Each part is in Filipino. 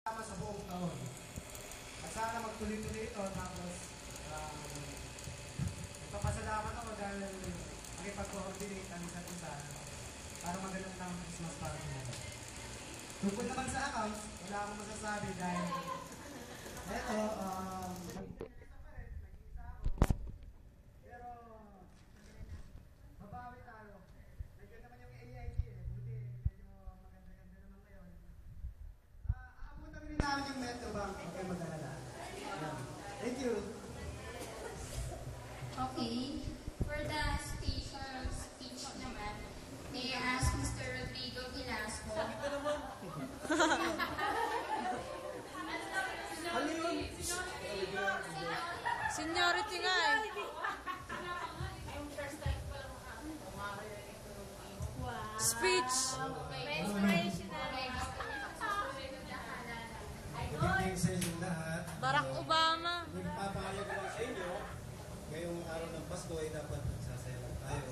Sa buong taon. At sana magtuloy-tuloy ito tapos magpapasalamat ako dahil makipag-coordinate ang isa't isa para magandang ng Christmas party mo. Tungkol naman sa accounts, wala akong masasabi dahil eto, pero babawi tayo. Nandiyan naman yung AIT buti medyo maganda-ganda naman ngayon. Aabutan rin namin yung Metro Bank. Okay, mag-alala. Thank you. Okay. For the speech naman, may I ask Mr. Rodrigo Velasco. Ano yun? Seniority nga eh. Speech. Magiging sa inyong lahat. Barack Obama. Nagpapahayag lang sa inyo, ngayong araw ng Pasko ay dapat magsasaya lang tayo.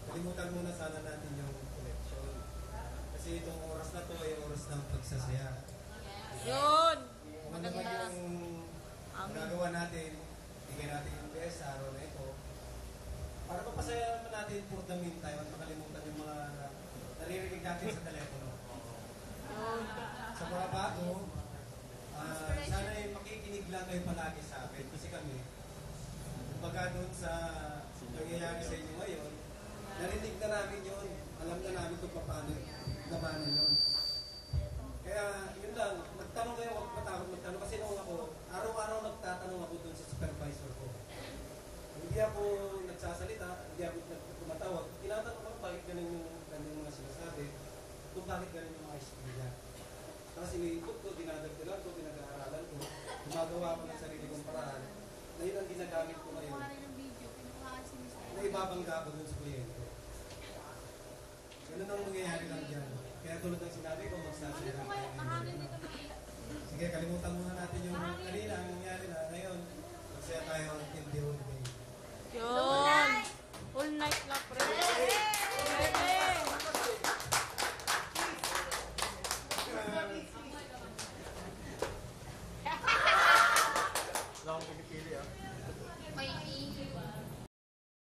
Kalimutan muna sana natin yung election. Kasi itong oras na to ay oras ng pagsasaya. Yun. Kung ano naman yung gagawa natin, bigyan natin yung best sa araw na ito. Para mapasaya naman natin for the meantime at makalimutan yung mga naririnig natin sa telepono. Sa mga bago, sana ay makikinig lang kayo palagi sa akin kasi kami, kumbaga doon sa nangyayari sa inyo ngayon, narinig na namin yun, alam na namin kung paano gabanan yun. Kaya yun lang, magtanong kayo, huwag matakot magtanong kasi nung ako, araw-araw nagtatanong ako doon sa supervisor ko. Hindi ako nagsasalita, hindi ako tumatawag. Tinatanong ko bakit ganun yung mga sinasabi, kung bakit ganun yung mga istorya. Tapos iniikot ko, dinadagdagan ko, pinag-aaralan ko, gumagawa ko ng sarili kong paraan. Na yun ang ginagamit ko ngayon. Na ibabangga ko dun sa kliyente. Ganun ang mangyayari lang dyan. Kaya tulad ng sinabi ko, magsasaya lang tayo. Sige, kalimutan muna natin yung kanina ang nangyari na